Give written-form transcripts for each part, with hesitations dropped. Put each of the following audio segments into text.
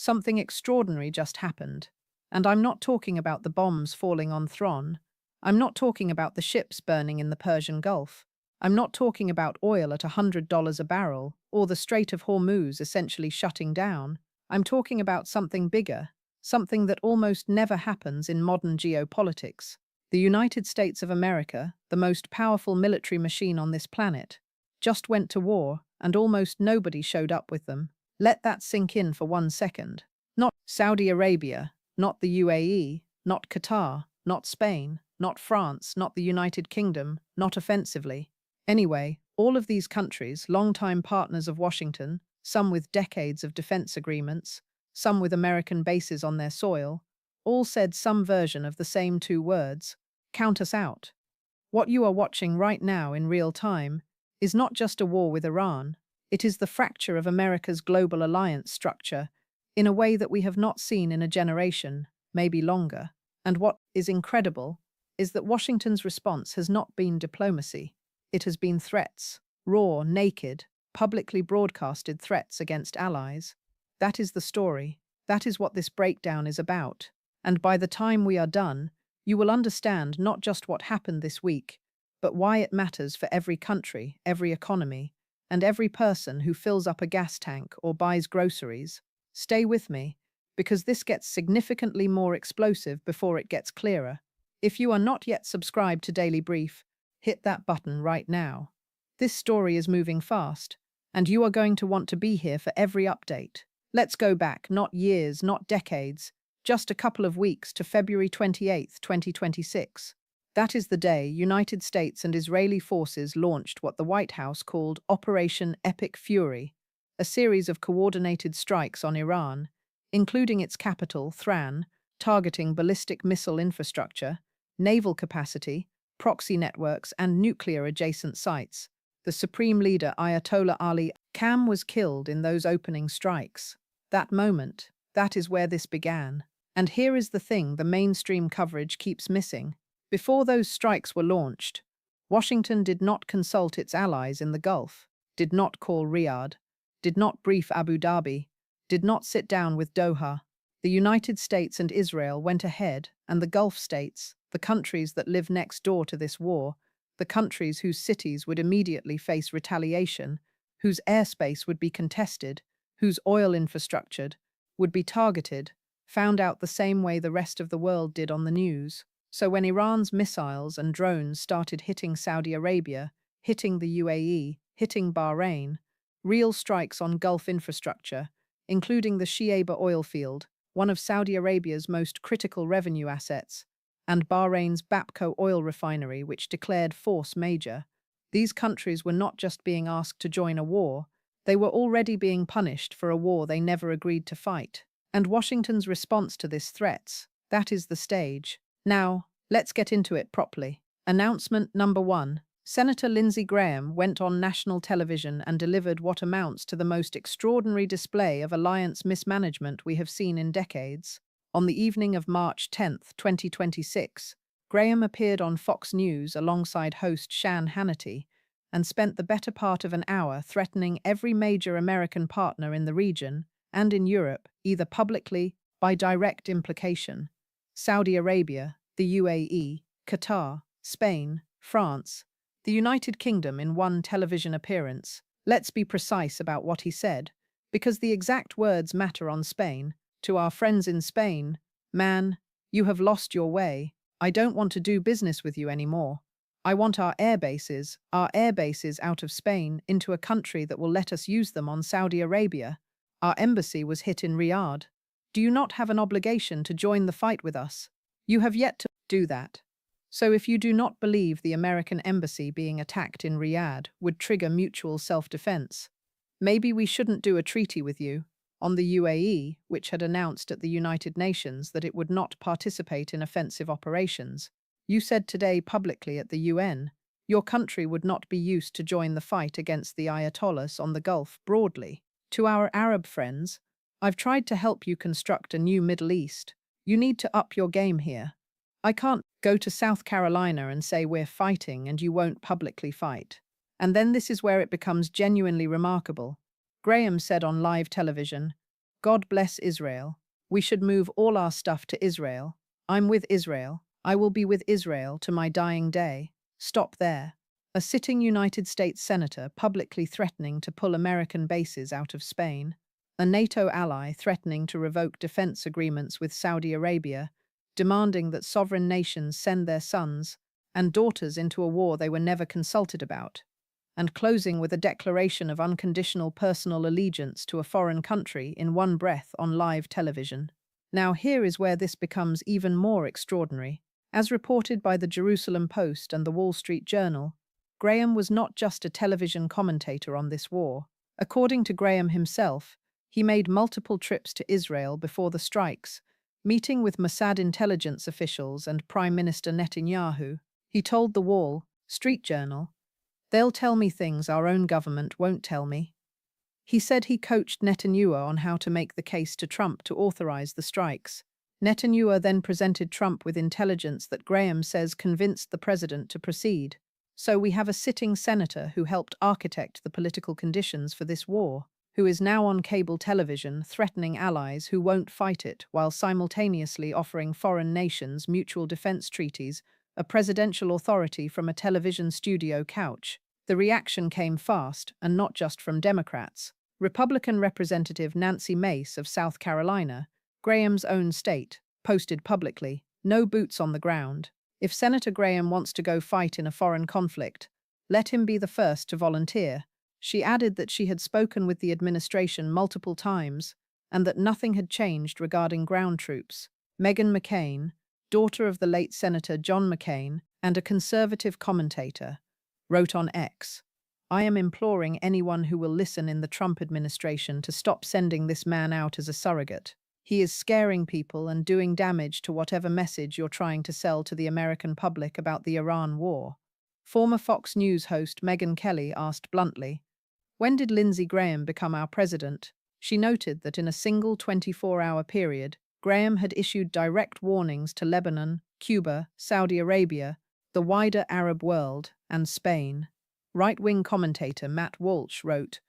Something extraordinary just happened. And I'm not talking about the bombs falling on Thron. I'm not talking about the ships burning in the Persian Gulf. I'm not talking about oil at $100 a barrel or the Strait of Hormuz essentially shutting down. I'm talking about something bigger, something that almost never happens in modern geopolitics. The United States of America, the most powerful military machine on this planet, just went to war and almost nobody showed up with them. Let that sink in for 1 second. Not Saudi Arabia, not the UAE, not Qatar, not Spain, not France, not the United Kingdom, not offensively. Anyway, all of these countries, longtime partners of Washington, some with decades of defense agreements, some with American bases on their soil, all said some version of the same two words: count us out. What you are watching right now in real time is not just a war with Iran, it is the fracture of America's global alliance structure in a way that we have not seen in a generation, maybe longer. And what is incredible is that Washington's response has not been diplomacy. It has been threats, raw, naked, publicly broadcasted threats against allies. That is the story. That is what this breakdown is about. And by the time we are done, you will understand not just what happened this week, but why it matters for every country, every economy, and every person who fills up a gas tank or buys groceries. Stay with me, because this gets significantly more explosive before it gets clearer. If you are not yet subscribed to Daily Brief, hit that button right now. This story is moving fast, and you are going to want to be here for every update. Let's go back, not years, not decades, just a couple of weeks to February 28th, 2026. That is the day United States and Israeli forces launched what the White House called Operation Epic Fury, a series of coordinated strikes on Iran, including its capital, Thran, targeting ballistic missile infrastructure, naval capacity, proxy networks, and nuclear-adjacent sites. The Supreme Leader Ayatollah Ali Khamenei was killed in those opening strikes. That moment, that is where this began. And here is the thing the mainstream coverage keeps missing. Before those strikes were launched, Washington did not consult its allies in the Gulf, did not call Riyadh, did not brief Abu Dhabi, did not sit down with Doha. The United States and Israel went ahead, and the Gulf states, the countries that live next door to this war, the countries whose cities would immediately face retaliation, whose airspace would be contested, whose oil infrastructure would be targeted, found out the same way the rest of the world did on the news. So when Iran's missiles and drones started hitting Saudi Arabia, hitting the UAE, hitting Bahrain, real strikes on Gulf infrastructure, including the Shaiba oil field, one of Saudi Arabia's most critical revenue assets, and Bahrain's Bapco oil refinery, which declared force majeure, these countries were not just being asked to join a war, they were already being punished for a war they never agreed to fight. And Washington's response to this threats, that is the stage. Now, let's get into it properly. Announcement number 1. Senator Lindsey Graham went on national television and delivered what amounts to the most extraordinary display of alliance mismanagement we have seen in decades. On the evening of March 10, 2026, Graham appeared on Fox News alongside host Shan Hannity and spent the better part of an hour threatening every major American partner in the region and in Europe, either publicly, by direct implication. Saudi Arabia, the UAE, Qatar, Spain, France, the United Kingdom in one television appearance. Let's be precise about what he said, because the exact words matter on Spain. To our friends in Spain, man, you have lost your way. I don't want to do business with you anymore. I want our airbases out of Spain into a country that will let us use them on Saudi Arabia. Our embassy was hit in Riyadh. Do you not have an obligation to join the fight with us? You have yet to do that. So if you do not believe the American embassy being attacked in Riyadh would trigger mutual self-defense, maybe we shouldn't do a treaty with you. On the UAE, which had announced at the United Nations that it would not participate in offensive operations, you said today publicly at the UN, your country would not be used to join the fight against the Ayatollahs on the Gulf broadly. To our Arab friends, I've tried to help you construct a new Middle East. You need to up your game here. I can't go to South Carolina and say we're fighting and you won't publicly fight. And then this is where it becomes genuinely remarkable. Graham said on live television, God bless Israel. We should move all our stuff to Israel. I'm with Israel. I will be with Israel to my dying day. Stop there. A sitting United States senator publicly threatening to pull American bases out of Spain. A NATO ally threatening to revoke defense agreements with Saudi Arabia, demanding that sovereign nations send their sons and daughters into a war they were never consulted about, and closing with a declaration of unconditional personal allegiance to a foreign country in one breath on live television. Now here is where this becomes even more extraordinary. As reported by the Jerusalem Post and the Wall Street Journal, Graham was not just a television commentator on this war. According to Graham himself, he made multiple trips to Israel before the strikes, meeting with Mossad intelligence officials and Prime Minister Netanyahu. He told the Wall Street Journal, "They'll tell me things our own government won't tell me." He said he coached Netanyahu on how to make the case to Trump to authorize the strikes. Netanyahu then presented Trump with intelligence that Graham says convinced the president to proceed. So we have a sitting senator who helped architect the political conditions for this war, who is now on cable television threatening allies who won't fight it while simultaneously offering foreign nations mutual defense treaties, a presidential authority from a television studio couch. The reaction came fast, and not just from Democrats. Republican Representative Nancy Mace of South Carolina, Graham's own state, posted publicly, "No boots on the ground. If Senator Graham wants to go fight in a foreign conflict, let him be the first to volunteer." She added that she had spoken with the administration multiple times and that nothing had changed regarding ground troops. Meghan McCain, daughter of the late Senator John McCain and a conservative commentator, wrote on X, "I am imploring anyone who will listen in the Trump administration to stop sending this man out as a surrogate. He is scaring people and doing damage to whatever message you're trying to sell to the American public about the Iran war." Former Fox News host Megyn Kelly asked bluntly, "When did Lindsey Graham become our president?" She noted that in a single 24-hour period, Graham had issued direct warnings to Lebanon, Cuba, Saudi Arabia, the wider Arab world, and Spain. Right-wing commentator Matt Walsh wrote,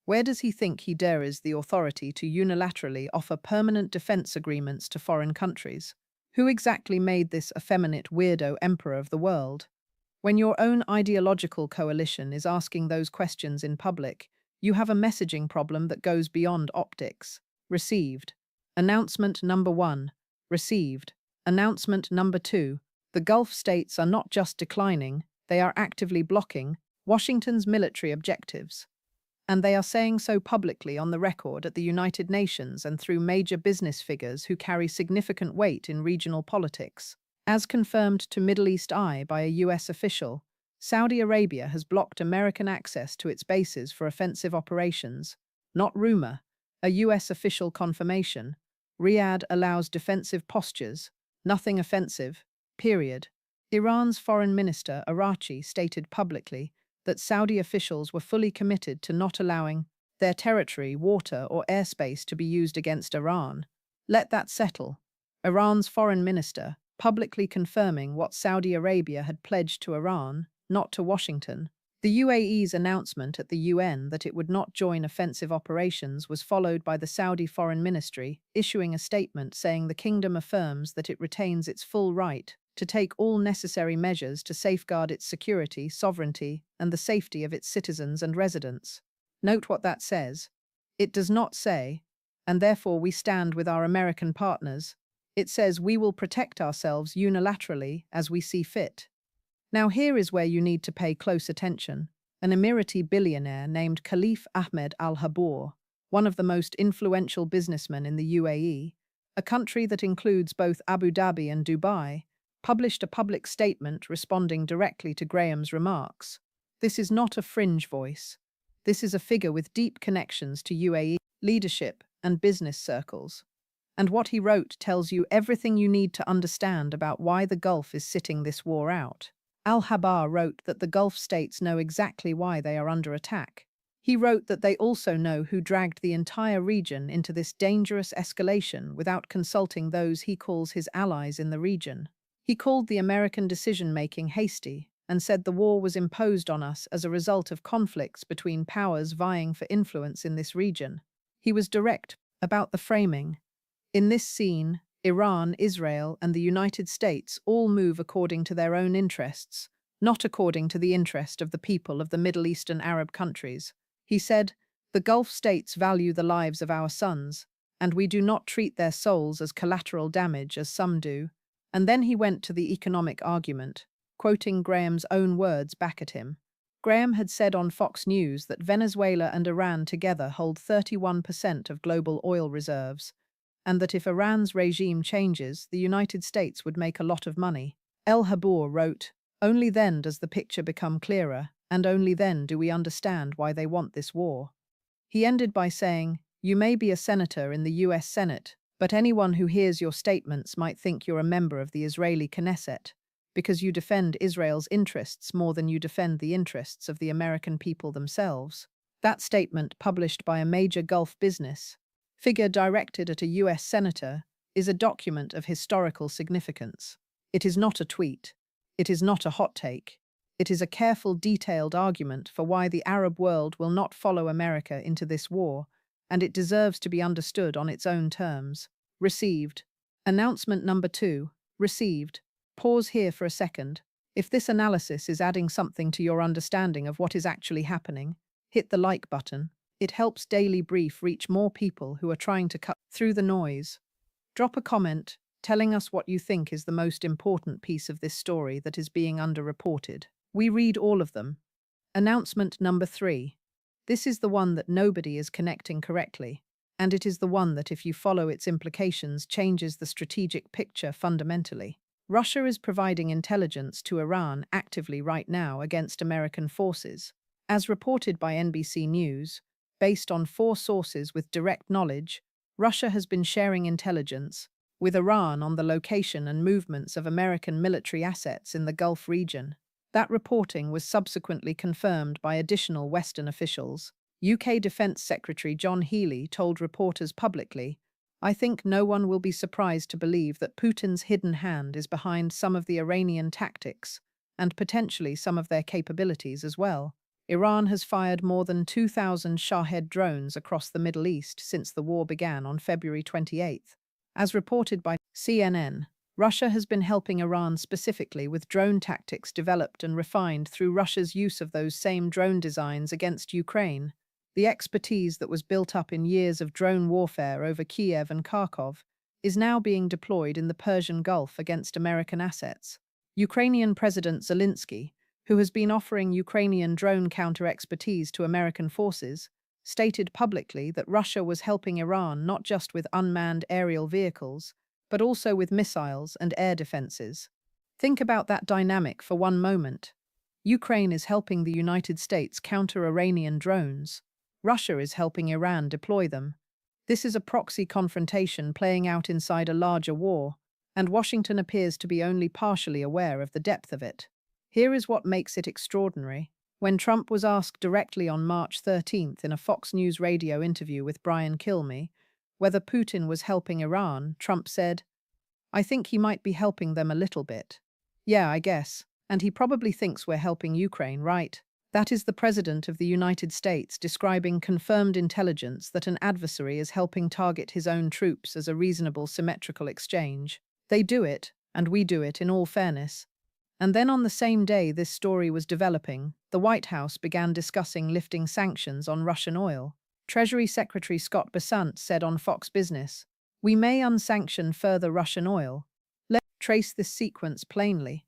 "Where does he think he dares the authority to unilaterally offer permanent defense agreements to foreign countries? Who exactly made this effeminate weirdo emperor of the world? When your own ideological coalition is asking those questions in public, you have a messaging problem that goes beyond optics." Received. Announcement number 1. Received. Announcement number 2. The Gulf states are not just declining, they are actively blocking Washington's military objectives. And they are saying so publicly on the record at the United Nations and through major business figures who carry significant weight in regional politics. As confirmed to Middle East Eye by a US official, Saudi Arabia has blocked American access to its bases for offensive operations. Not rumor, a US official confirmation. Riyadh allows defensive postures, nothing offensive, period. Iran's foreign minister, Arachi, stated publicly that Saudi officials were fully committed to not allowing their territory, water, or airspace to be used against Iran. Let that settle. Iran's foreign minister, publicly confirming what Saudi Arabia had pledged to Iran, not to Washington. The UAE's announcement at the UN that it would not join offensive operations was followed by the Saudi Foreign Ministry issuing a statement saying the kingdom affirms that it retains its full right to take all necessary measures to safeguard its security, sovereignty, and the safety of its citizens and residents. Note what that says. It does not say, "and therefore we stand with our American partners." It says we will protect ourselves unilaterally as we see fit. Now here is where you need to pay close attention. An Emirati billionaire named Khalif Ahmed Al-Habbour, one of the most influential businessmen in the UAE, a country that includes both Abu Dhabi and Dubai, published a public statement responding directly to Graham's remarks. This is not a fringe voice. This is a figure with deep connections to UAE leadership and business circles. And what he wrote tells you everything you need to understand about why the Gulf is sitting this war out. Al-Habbour wrote that the Gulf states know exactly why they are under attack. He wrote that they also know who dragged the entire region into this dangerous escalation without consulting those he calls his allies in the region. He called the American decision-making hasty and said the war was imposed on us as a result of conflicts between powers vying for influence in this region. He was direct. About the framing. In this scene, Iran, Israel, and the United States all move according to their own interests, not according to the interest of the people of the Middle Eastern Arab countries. He said, "The Gulf states value the lives of our sons, and we do not treat their souls as collateral damage as some do." And then he went to the economic argument, quoting Graham's own words back at him. Graham had said on Fox News that Venezuela and Iran together hold 31% of global oil reserves, and that if Iran's regime changes, the United States would make a lot of money. El Habbour wrote, "Only then does the picture become clearer, and only then do we understand why they want this war." He ended by saying, "You may be a senator in the US Senate, but anyone who hears your statements might think you're a member of the Israeli Knesset, because you defend Israel's interests more than you defend the interests of the American people themselves." That statement, published by a major Gulf business figure directed at a US senator, is a document of historical significance. It is not a tweet. It is not a hot take. It is a careful, detailed argument for why the Arab world will not follow America into this war, and it deserves to be understood on its own terms. Received. Announcement number 2. Received. Pause here for a second. If this analysis is adding something to your understanding of what is actually happening, hit the like button. It helps Daily Brief reach more people who are trying to cut through the noise. Drop a comment telling us what you think is the most important piece of this story that is being underreported. We read all of them. Announcement number 3. This is the one that nobody is connecting correctly, and it is the one that, if you follow its implications, changes the strategic picture fundamentally. Russia is providing intelligence to Iran actively right now against American forces. As reported by NBC News, based on 4 sources with direct knowledge, Russia has been sharing intelligence with Iran on the location and movements of American military assets in the Gulf region. That reporting was subsequently confirmed by additional Western officials. UK Defence Secretary John Healey told reporters publicly, "I think no one will be surprised to believe that Putin's hidden hand is behind some of the Iranian tactics, and potentially some of their capabilities as well." Iran has fired more than 2,000 Shahed drones across the Middle East since the war began on February 28. As reported by CNN, Russia has been helping Iran specifically with drone tactics developed and refined through Russia's use of those same drone designs against Ukraine. The expertise that was built up in years of drone warfare over Kiev and Kharkov is now being deployed in the Persian Gulf against American assets. Ukrainian President Zelensky, who has been offering Ukrainian drone counter-expertise to American forces, stated publicly that Russia was helping Iran not just with unmanned aerial vehicles, but also with missiles and air defenses. Think about that dynamic for one moment. Ukraine is helping the United States counter Iranian drones. Russia is helping Iran deploy them. This is a proxy confrontation playing out inside a larger war, and Washington appears to be only partially aware of the depth of it. Here is what makes it extraordinary. When Trump was asked directly on March 13th in a Fox News radio interview with Brian Kilmeade whether Putin was helping Iran, Trump said, "I think he might be helping them a little bit. Yeah, I guess. And he probably thinks we're helping Ukraine, right?" That is the President of the United States describing confirmed intelligence that an adversary is helping target his own troops as a reasonable symmetrical exchange. They do it, and we do it in all fairness. And then on the same day this story was developing, the White House began discussing lifting sanctions on Russian oil. Treasury Secretary Scott Bessent said on Fox Business, "We may unsanction further Russian oil. Let's trace this sequence plainly.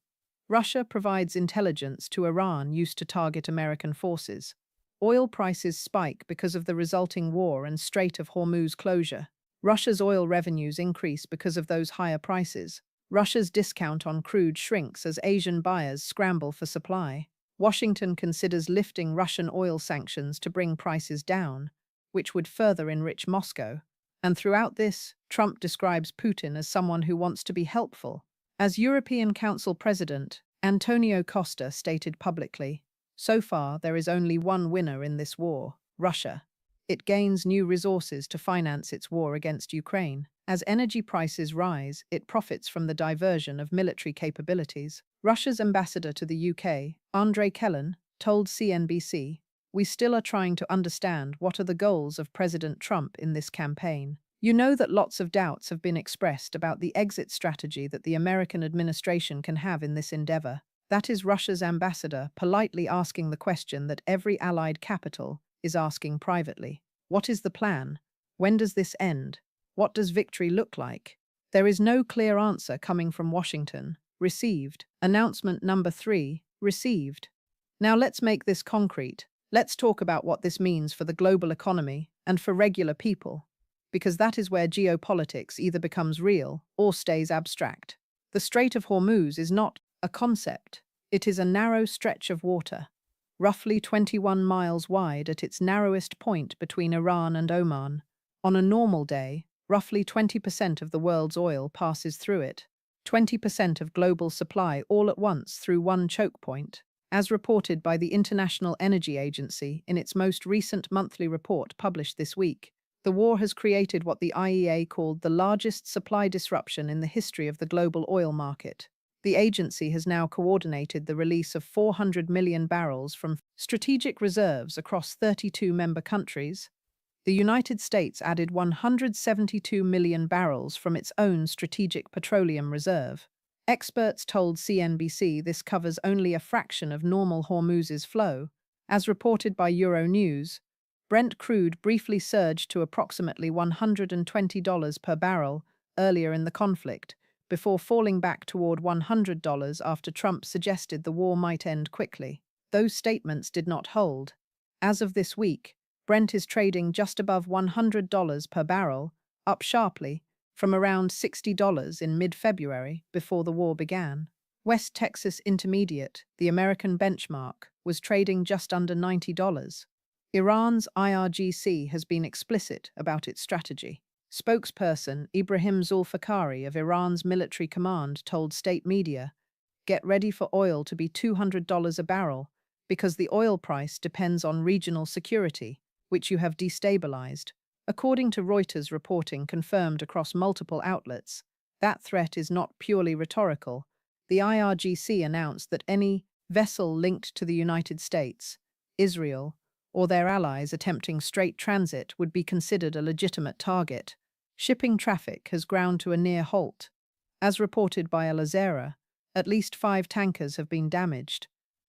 Russia provides intelligence to Iran used to target American forces. Oil prices spike because of the resulting war and Strait of Hormuz closure. Russia's oil revenues increase because of those higher prices. Russia's discount on crude shrinks as Asian buyers scramble for supply. Washington considers lifting Russian oil sanctions to bring prices down, which would further enrich Moscow. And throughout this, Trump describes Putin as someone who wants to be helpful." As European Council President, Antonio Costa stated publicly, "So far, there is only one winner in this war, Russia. It gains new resources to finance its war against Ukraine. As energy prices rise, it profits from the diversion of military capabilities." Russia's ambassador to the UK, Andrei Kellen, told CNBC, "We still are trying to understand what are the goals of President Trump in this campaign. You know that lots of doubts have been expressed about the exit strategy that the American administration can have in this endeavor. That is Russia's ambassador politely asking the question that every allied capital is asking privately. What is the plan? When does this end? What does victory look like? There is no clear answer coming from Washington. Received. Announcement number 3. Received. Now let's make this concrete. Let's talk about what this means for the global economy and for regular people, because that is where geopolitics either becomes real or stays abstract. The Strait of Hormuz is not a concept. It is a narrow stretch of water, roughly 21 miles wide at its narrowest point between Iran and Oman. On a normal day, roughly 20% of the world's oil passes through it, 20% of global supply all at once through one choke point. As reported by the International Energy Agency in its most recent monthly report published this week, the war has created what the IEA called the largest supply disruption in the history of the global oil market. The agency has now coordinated the release of 400 million barrels from strategic reserves across 32 member countries. The United States added 172 million barrels from its own strategic petroleum reserve. Experts told CNBC this covers only a fraction of normal Hormuz's flow. As reported by Euronews, Brent crude briefly surged to approximately $120 per barrel earlier in the conflict, before falling back toward $100 after Trump suggested the war might end quickly. Those statements did not hold. As of this week, Brent is trading just above $100 per barrel, up sharply from around $60 in mid-February before the war began. West Texas Intermediate, the American benchmark, was trading just under $90. Iran's IRGC has been explicit about its strategy. Spokesperson Ibrahim Zulfikari of Iran's military command told state media, "Get ready for oil to be $200 a barrel because the oil price depends on regional security, which you have destabilized." According to Reuters reporting confirmed across multiple outlets, that threat is not purely rhetorical. The IRGC announced that any vessel linked to the United States, Israel, or their allies attempting straight transit would be considered a legitimate target. Shipping traffic has ground to a near halt. As reported by Al Jazeera, at least 5 tankers have been damaged,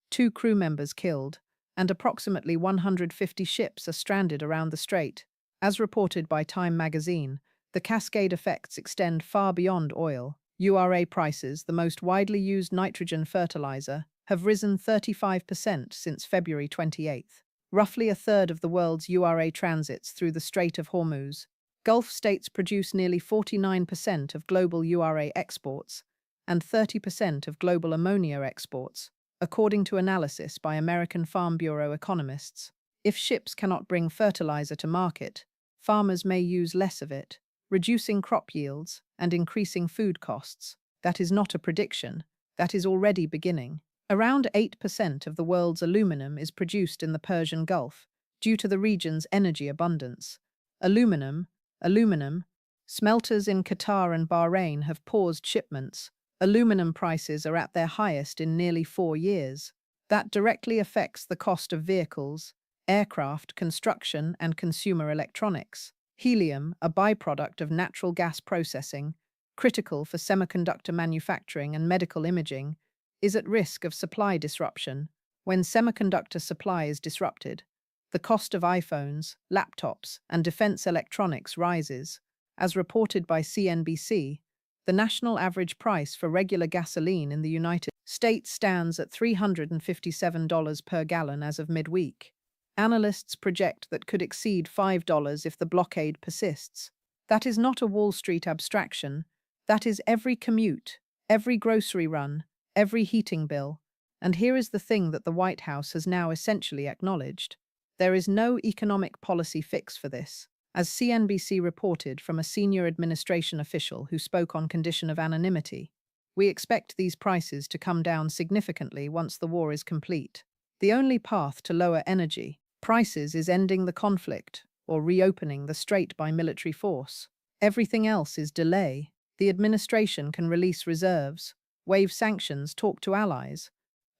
2 crew members killed, and approximately 150 ships are stranded around the strait. As reported by Time magazine, the cascade effects extend far beyond oil. URA prices, the most widely used nitrogen fertilizer, have risen 35% since February 28. Roughly a third of the world's URA transits through the Strait of Hormuz. Gulf states produce nearly 49% of global URA exports and 30% of global ammonia exports, according to analysis by American Farm Bureau economists. If ships cannot bring fertilizer to market, farmers may use less of it, reducing crop yields and increasing food costs. That is not a prediction. That is already beginning. Around 8% of the world's aluminum is produced in the Persian Gulf due to the region's energy abundance. Aluminum, smelters in Qatar and Bahrain have paused shipments. Aluminum prices are at their highest in nearly 4 years. That directly affects the cost of vehicles, aircraft, construction, and consumer electronics. Helium, a byproduct of natural gas processing, critical for semiconductor manufacturing and medical imaging, is at risk of supply disruption. When semiconductor supply is disrupted, the cost of iPhones, laptops, and defense electronics rises. As reported by CNBC, the national average price for regular gasoline in the United States stands at $357 per gallon as of midweek. Analysts project that could exceed $5 if the blockade persists. That is not a Wall Street abstraction. That is every commute, every grocery run, every heating bill. And here is the thing that the White House has now essentially acknowledged. There is no economic policy fix for this. As CNBC reported from a senior administration official who spoke on condition of anonymity, we expect these prices to come down significantly once the war is complete. The only path to lower energy prices is ending the conflict or reopening the strait by military force. Everything else is delay. The administration can release reserves, waive sanctions, talk to allies.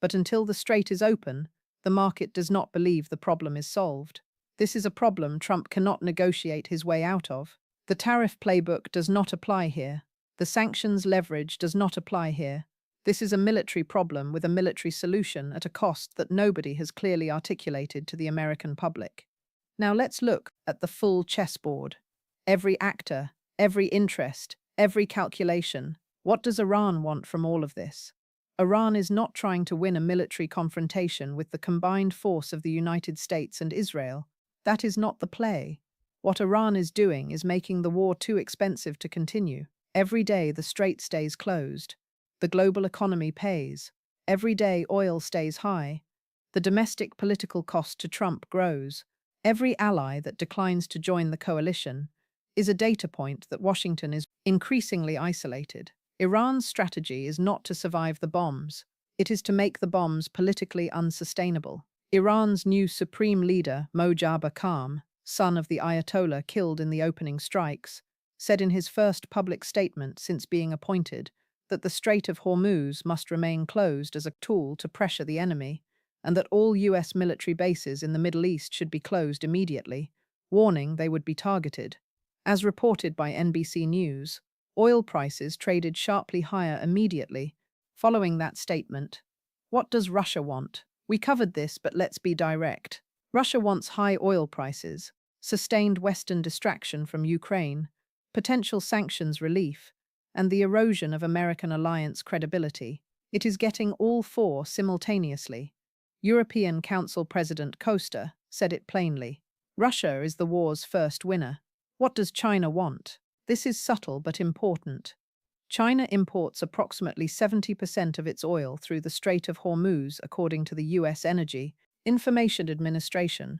But until the strait is open, the market does not believe the problem is solved. This is a problem Trump cannot negotiate his way out of. The tariff playbook does not apply here. The sanctions leverage does not apply here. This is a military problem with a military solution at a cost that nobody has clearly articulated to the American public. Now let's look at the full chessboard. Every actor, every interest, every calculation. What does Iran want from all of this? Iran is not trying to win a military confrontation with the combined force of the United States and Israel. That is not the play. What Iran is doing is making the war too expensive to continue. Every day the strait stays closed. The global economy pays. Every day oil stays high. The domestic political cost to Trump grows. Every ally that declines to join the coalition is a data point that Washington is increasingly isolated. Iran's strategy is not to survive the bombs. It is to make the bombs politically unsustainable. Iran's new supreme leader, Mojtaba Khamenei, son of the Ayatollah killed in the opening strikes, said in his first public statement since being appointed that the Strait of Hormuz must remain closed as a tool to pressure the enemy, and that all US military bases in the Middle East should be closed immediately, warning they would be targeted. As reported by NBC News, oil prices traded sharply higher immediately following that statement. What does Russia want? We covered this, but let's be direct. Russia wants high oil prices, sustained Western distraction from Ukraine, potential sanctions relief, and the erosion of American alliance credibility. It is getting all four simultaneously. European Council President Costa said it plainly. Russia is the war's first winner. What does China want? This is subtle but important. China imports approximately 70% of its oil through the Strait of Hormuz, according to the U.S. Energy Information Administration.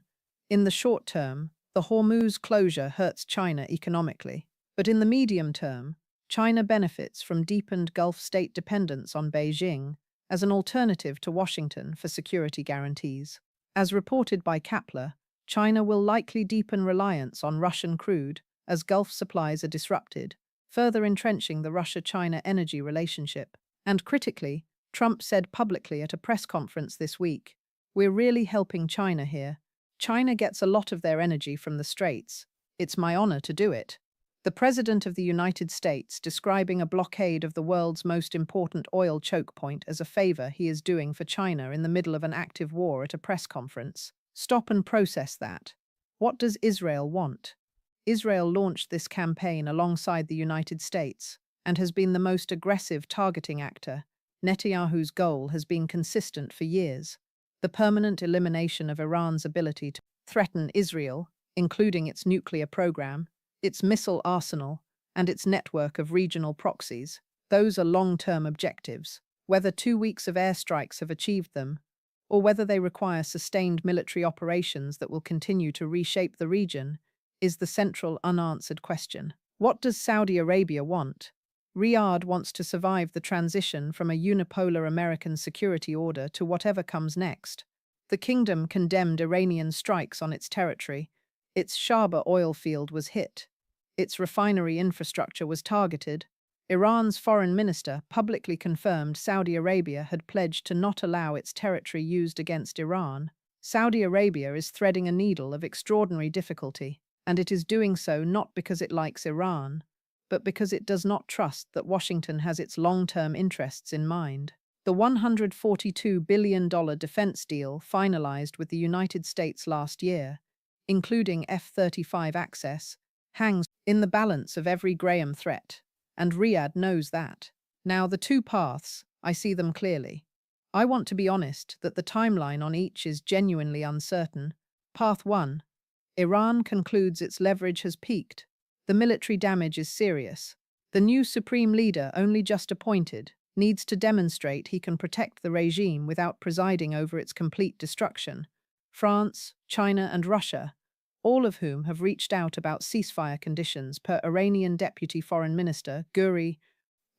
In the short term, the Hormuz closure hurts China economically. But in the medium term, China benefits from deepened Gulf state dependence on Beijing as an alternative to Washington for security guarantees. As reported by Kapler, China will likely deepen reliance on Russian crude as Gulf supplies are disrupted, further entrenching the Russia-China energy relationship. And critically, Trump said publicly at a press conference this week, "We're really helping China here. China gets a lot of their energy from the Straits. It's my honor to do it." The President of the United States describing a blockade of the world's most important oil choke point as a favor he is doing for China in the middle of an active war at a press conference. Stop and process that. What does Israel want? Israel launched this campaign alongside the United States and has been the most aggressive targeting actor. Netanyahu's goal has been consistent for years: the permanent elimination of Iran's ability to threaten Israel, including its nuclear program, its missile arsenal, and its network of regional proxies. Those are long-term objectives. Whether 2 weeks of airstrikes have achieved them, or whether they require sustained military operations that will continue to reshape the region, is the central unanswered question. What does Saudi Arabia want? Riyadh wants to survive the transition from a unipolar American security order to whatever comes next. The kingdom condemned Iranian strikes on its territory. Its Shaba oil field was hit. Its refinery infrastructure was targeted. Iran's foreign minister publicly confirmed Saudi Arabia had pledged to not allow its territory used against Iran. Saudi Arabia is threading a needle of extraordinary difficulty, and it is doing so not because it likes Iran, but because it does not trust that Washington has its long-term interests in mind. The $142 billion defense deal finalized with the United States last year, including F-35 access, hangs in the balance of every Graham threat, and Riyadh knows that. Now, the two paths, I see them clearly. I want to be honest that the timeline on each is genuinely uncertain. Path 1. Iran concludes its leverage has peaked. The military damage is serious. The new supreme leader, only just appointed, needs to demonstrate he can protect the regime without presiding over its complete destruction. France, China, and Russia, all of whom have reached out about ceasefire conditions per Iranian Deputy Foreign Minister Guri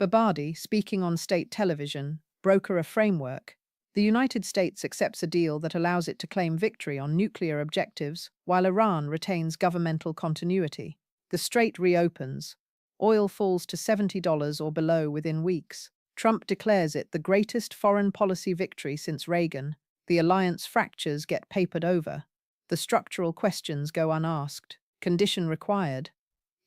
Babadi speaking on state television, broker a framework. The United States accepts a deal that allows it to claim victory on nuclear objectives, while Iran retains governmental continuity. The strait reopens. Oil falls to $70 or below within weeks. Trump declares it the greatest foreign policy victory since Reagan. The alliance fractures get papered over. The structural questions go unasked. Condition required.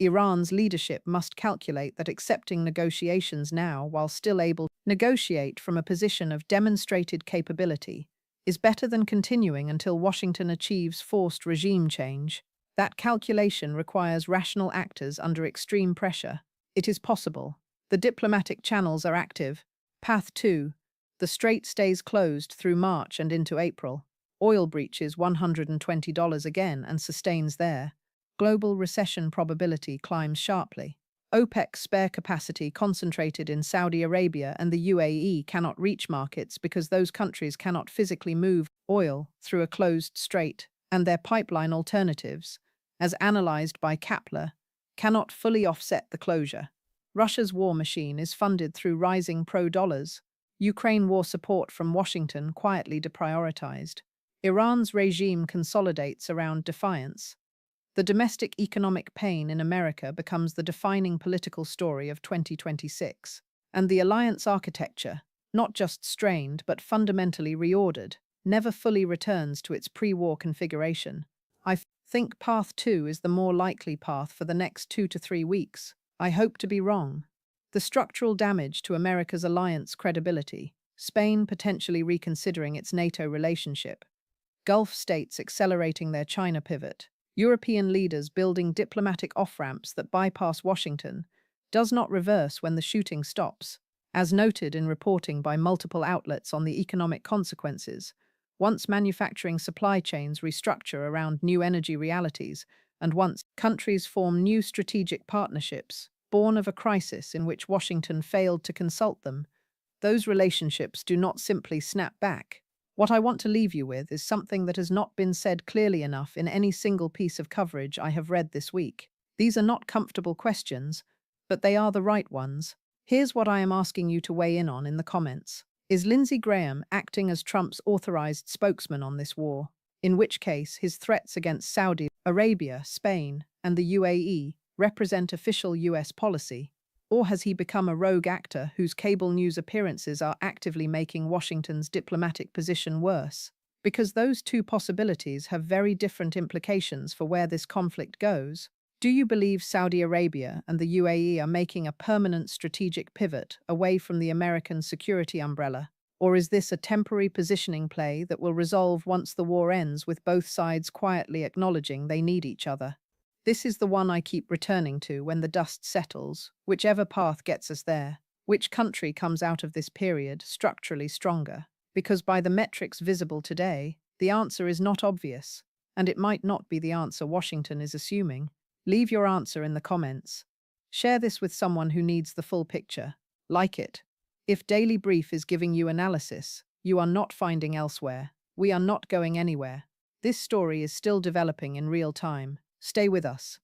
Iran's leadership must calculate that accepting negotiations now, while still able to negotiate from a position of demonstrated capability, is better than continuing until Washington achieves forced regime change. That calculation requires rational actors under extreme pressure. It is possible. The diplomatic channels are active. Path 2. The strait stays closed through March and into April. Oil breaches $120 again and sustains there. Global recession probability climbs sharply. OPEC's spare capacity concentrated in Saudi Arabia and the UAE cannot reach markets because those countries cannot physically move oil through a closed strait, and their pipeline alternatives, as analyzed by Kapler, cannot fully offset the closure. Russia's war machine is funded through rising pro-dollars. Ukraine war support from Washington quietly deprioritized. Iran's regime consolidates around defiance. The domestic economic pain in America becomes the defining political story of 2026. And the alliance architecture, not just strained but fundamentally reordered, never fully returns to its pre-war configuration. I think Path 2 is the more likely path for the next 2 to 3 weeks. I hope to be wrong. The structural damage to America's alliance credibility, Spain potentially reconsidering its NATO relationship, Gulf states accelerating their China pivot, European leaders building diplomatic off-ramps that bypass Washington, does not reverse when the shooting stops. As noted in reporting by multiple outlets on the economic consequences, once manufacturing supply chains restructure around new energy realities, and once countries form new strategic partnerships, born of a crisis in which Washington failed to consult them, those relationships do not simply snap back. What I want to leave you with is something that has not been said clearly enough in any single piece of coverage I have read this week. These are not comfortable questions, but they are the right ones. Here's what I am asking you to weigh in on in the comments. Is Lindsey Graham acting as Trump's authorized spokesman on this war? In which case, his threats against Saudi Arabia, Spain, and the UAE represent official US policy? Or has he become a rogue actor whose cable news appearances are actively making Washington's diplomatic position worse? Because those two possibilities have very different implications for where this conflict goes. Do you believe Saudi Arabia and the UAE are making a permanent strategic pivot away from the American security umbrella? Or is this a temporary positioning play that will resolve once the war ends with both sides quietly acknowledging they need each other? This is the one I keep returning to when the dust settles, whichever path gets us there. Which country comes out of this period structurally stronger? Because by the metrics visible today, the answer is not obvious, and it might not be the answer Washington is assuming. Leave your answer in the comments. Share this with someone who needs the full picture. Like it. If Daily Brief is giving you analysis, you are not finding elsewhere. We are not going anywhere. This story is still developing in real time. Stay with us.